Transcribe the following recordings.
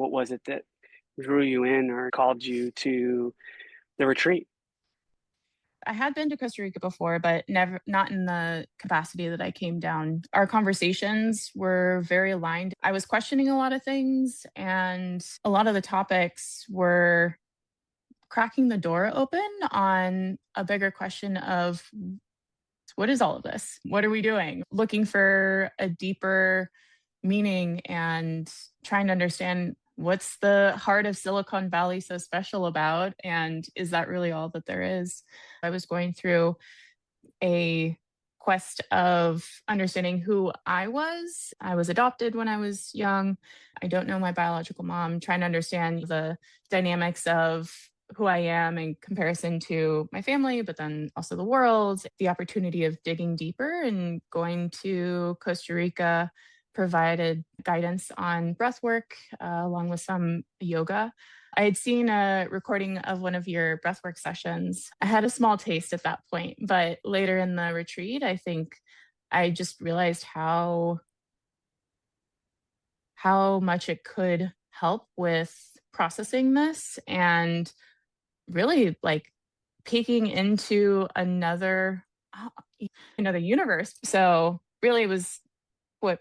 What was it that drew you in or called you to the retreat? I had been to Costa Rica before, but never not in the capacity that I came down. Our conversations were very aligned. I was questioning a lot of things, and a lot of the topics were cracking the door open on a bigger question of what is all of this? What are we doing? Looking for a deeper meaning and trying to understand what's the heart of Silicon Valley so special about? And is that really all that there is? I was going through a quest of understanding who I was. I was adopted when I was young. I don't know my biological mom, trying to understand the dynamics of who I am in comparison to my family, but then also the world, the opportunity of digging deeper and going to Costa Rica provided guidance on breathwork along with some yoga. I had seen a recording of one of your breathwork sessions. I had a small taste at that point, but later in the retreat, I think I just realized how much it could help with processing this and really like peeking into another universe. So really it was what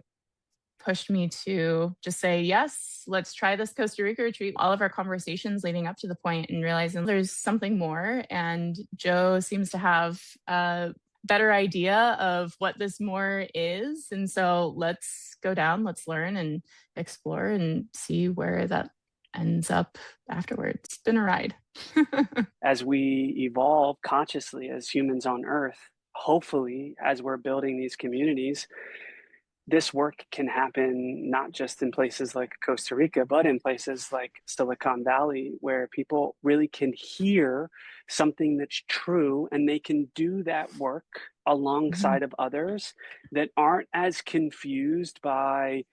pushed me to just say, yes, let's try this Costa Rica retreat. All of our conversations leading up to the point and realizing there's something more. And Joe seems to have a better idea of what this more is. And so let's go down, let's learn and explore and see where that ends up afterwards. It's been a ride. As we evolve consciously as humans on Earth, hopefully, as we're building these communities, this work can happen not just in places like Costa Rica, but in places like Silicon Valley, where people really can hear something that's true and they can do that work Mhm. alongside of others that aren't as confused by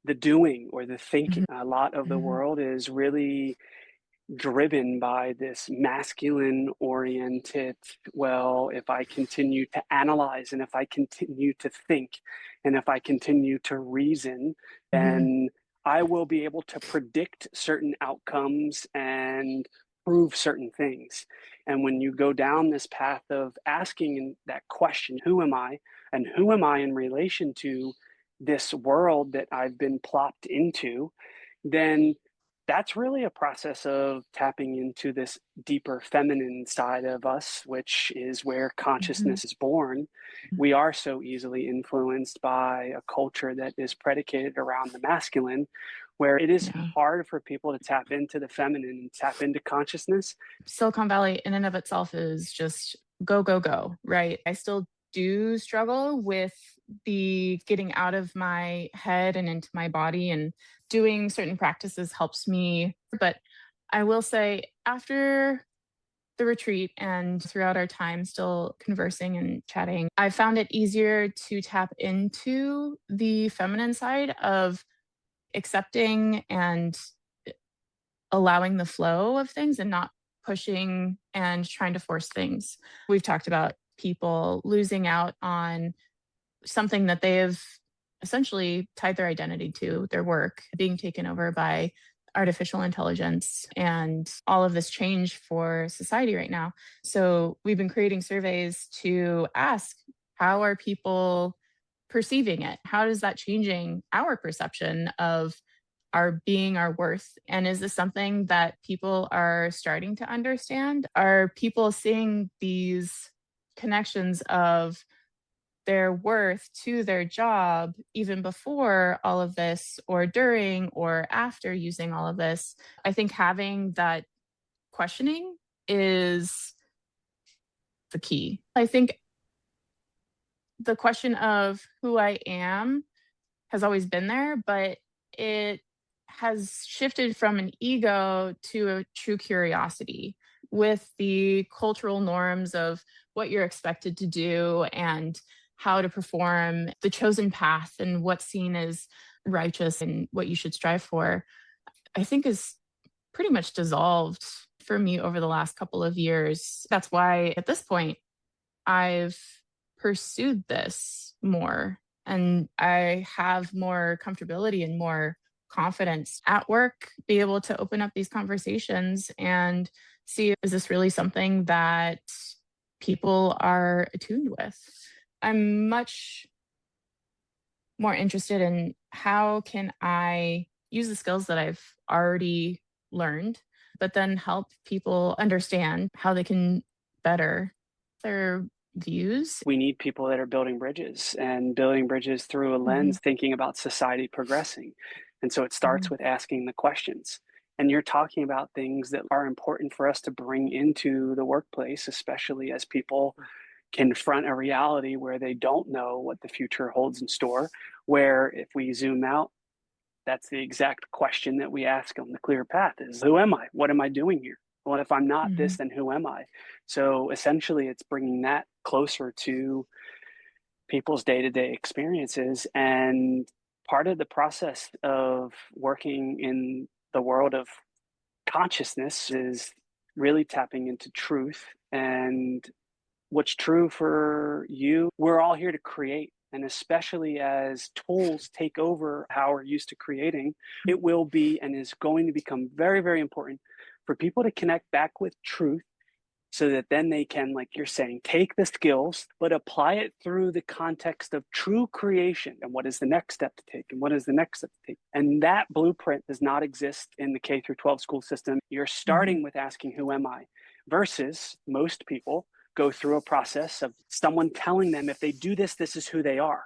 the doing or the thinking. Mhm. A lot of the Mhm. world is really driven by this masculine oriented, well, if I continue to analyze and if I continue to think and if I continue to reason, Mhm. then I will be able to predict certain outcomes and prove certain things. And when you go down this path of asking that question, who am I, and who am I in relation to this world that I've been plopped into, then that's really a process of tapping into this deeper feminine side of us, which is where Mhm. consciousness is born. We are so easily influenced by a culture that is predicated around the masculine, where it is Yeah. hard for people to tap into the feminine and tap into consciousness. Silicon Valley in and of itself is just go, go, go, right? I still do struggle with the getting out of my head and into my body, and doing certain practices helps me. But I will say, after the retreat and throughout our time still conversing and chatting, I found it easier to tap into the feminine side of accepting and allowing the flow of things and not pushing and trying to force things. We've talked about people losing out on something that they have essentially tied their identity to, their work being taken over by artificial intelligence and all of this change for society right now. So we've been creating surveys to ask, how are people perceiving it? How is that changing our perception of our being, our worth? And is this something that people are starting to understand? Are people seeing these connections of their worth to their job even before all of this, or during or after using all of this? I think having that questioning is the key. I think the question of who I am has always been there, but it has shifted from an ego to a true curiosity with the cultural norms of what you're expected to do and how to perform, the chosen path and what's seen as righteous and what you should strive for. I think is pretty much dissolved for me over the last couple of years. That's why at this point I've pursued this more, and I have more comfortability and more confidence at work, be able to open up these conversations and see, is this really something that people are attuned with? I'm much more interested in how can I use the skills that I've already learned, but then help people understand how they can better their views. We need people that are building bridges and building bridges through a Mhm, lens thinking about society progressing. And so it starts mhm, with asking the questions. And you're talking about things that are important for us to bring into the workplace, especially as people confront a reality where they don't know what the future holds in store. Where if we zoom out, that's the exact question that we ask on the clear path is, who am I? What am I doing here? Well, if I'm not this, mhm, then who am I? So essentially, it's bringing that closer to people's day-to-day experiences. And part of the process of working in the world of consciousness is really tapping into truth and what's true for you. We're all here to create. And especially as tools take over how we're used to creating, it will be and is going to become very, very important for people to connect back with truth so that then they can, like you're saying, take the skills, but apply it through the context of true creation. And what is the next step to take? And what is the next step to take? And that blueprint does not exist in the K through 12 school system. You're mhm. starting with asking, who am I? Versus most people go through a process of someone telling them if they do this, this is who they are.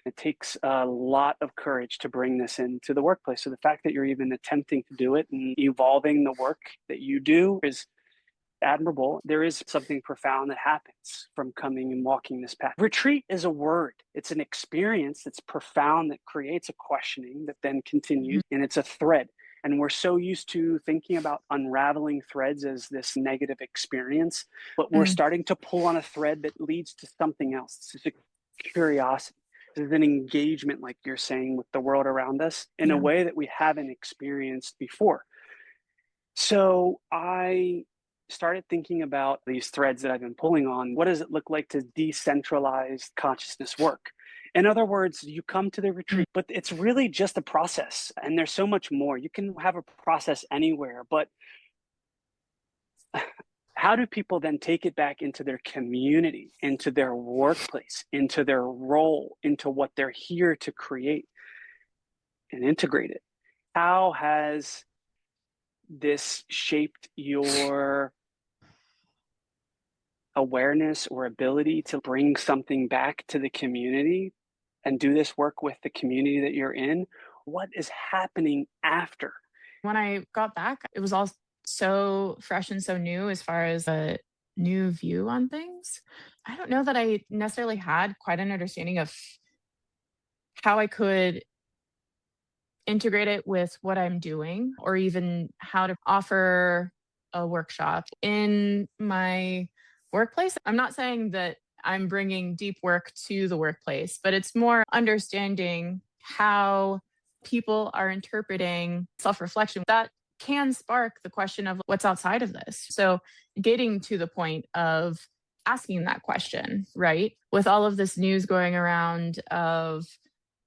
It takes a lot of courage to bring this into the workplace. So the fact that you're even attempting to do it and evolving the work that you do is admirable. There is something profound that happens from coming and walking this path. Retreat is a word, it's an experience that's profound that creates a questioning that then Mhm. continues, and it's a thread. And we're so used to thinking about unraveling threads as this negative experience, but we're Mm, starting to pull on a thread that leads to something else. It's a curiosity. There's an engagement, like you're saying, with the world around us in a yeah. way that we haven't experienced before. So I started thinking about these threads that I've been pulling on. What does it look like to decentralize consciousness work? In other words, you come to the Mm. retreat, but it's really just a process. And there's so much more. You can have a process anywhere, but how do people then take it back into their community, into their workplace, into their role, into what they're here to create and integrate it? How has this shaped your awareness or ability to bring something back to the community and do this work with the community that you're in? What is happening after? When I got back, it was all so fresh and so new as far as a new view on things. I don't know that I necessarily had quite an understanding of how I could integrate it with what I'm doing or even how to offer a workshop in my workplace. I'm not saying that I'm bringing deep work to the workplace, but it's more understanding how people are interpreting self reflection. That can spark the question of what's outside of this. So, getting to the point of asking that question, right? With all of this news going around of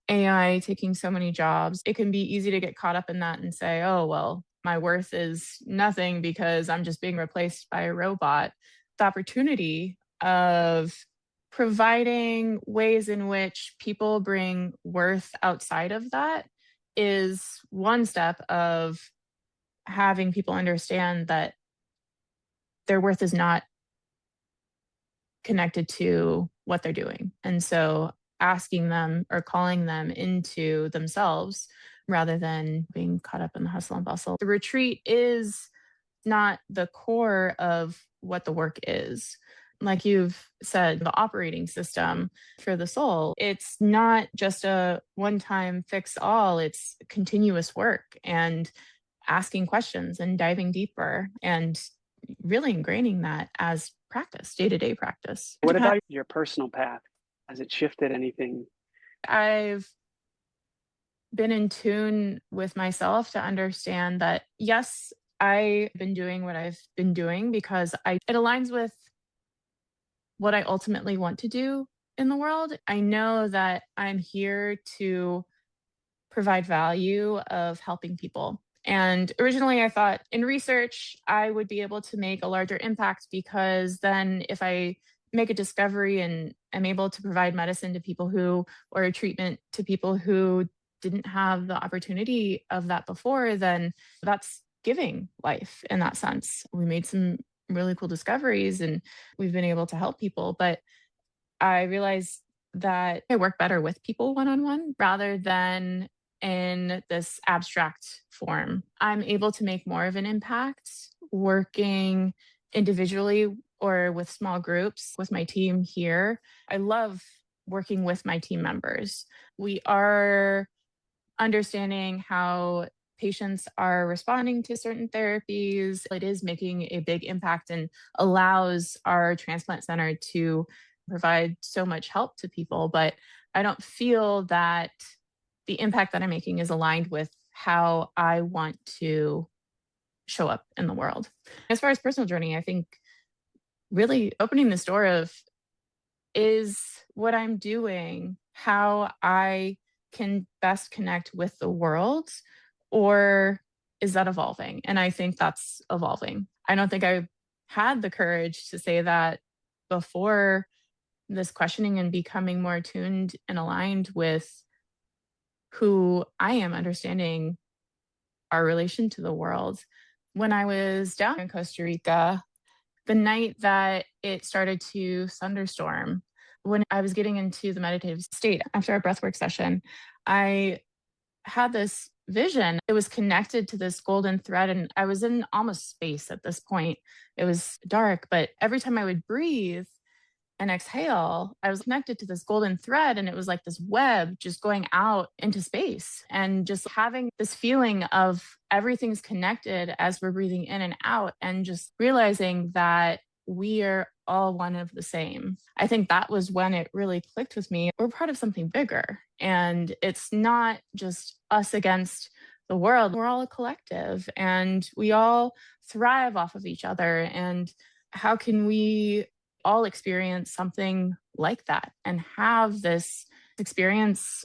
AI taking so many jobs, it can be easy to get caught up in that and say, oh, well, my worth is nothing because I'm just being replaced by a robot. The opportunity of providing ways in which people bring worth outside of that is one step of having people understand that their worth is not connected to what they're doing. And so asking them or calling them into themselves rather than being caught up in the hustle and bustle. The retreat is not the core of what the work is. Like you've said, the operating system for the soul, it's not just a one time fix all, it's continuous work and asking questions and diving deeper and really ingraining that as practice, day to day practice. What about your personal path? Has it shifted anything? I've been in tune with myself to understand that, yes, I've been doing what I've been doing because it aligns with what I ultimately want to do in the world. I know that I'm here to provide value of helping people. And originally, I thought in research, I would be able to make a larger impact because then if I make a discovery and I'm able to provide medicine to people who, or a treatment to people who didn't have the opportunity of that before, then that's giving life in that sense. We made some really cool discoveries and we've been able to help people. But I realized that I work better with people one on one rather than in this abstract form. I'm able to make more of an impact working individually or with small groups with my team here. I love working with my team members. We are understanding how patients are responding to certain therapies. It is making a big impact and allows our transplant center to provide so much help to people. But I don't feel that the impact that I'm making is aligned with how I want to show up in the world. As far as personal journey, I think really opening this door of is what I'm doing how I can best connect with the world, or is that evolving? And I think that's evolving. I don't think I had the courage to say that before this questioning and becoming more attuned and aligned with who I am, understanding our relation to the world. When I was down in Costa Rica, the night that it started to thunderstorm, when I was getting into the meditative state after our breathwork session, I had this vision. It was connected to this golden thread, and I was in almost space at this point. It was dark, but every time I would breathe, and exhale, I was connected to this golden thread and it was like this web just going out into space and just having this feeling of everything's connected as we're breathing in and out and just realizing that we are all one of the same. I think that was when it really clicked with me. We're part of something bigger and it's not just us against the world. We're all a collective and we all thrive off of each other. And how can we all experience something like that and have this experience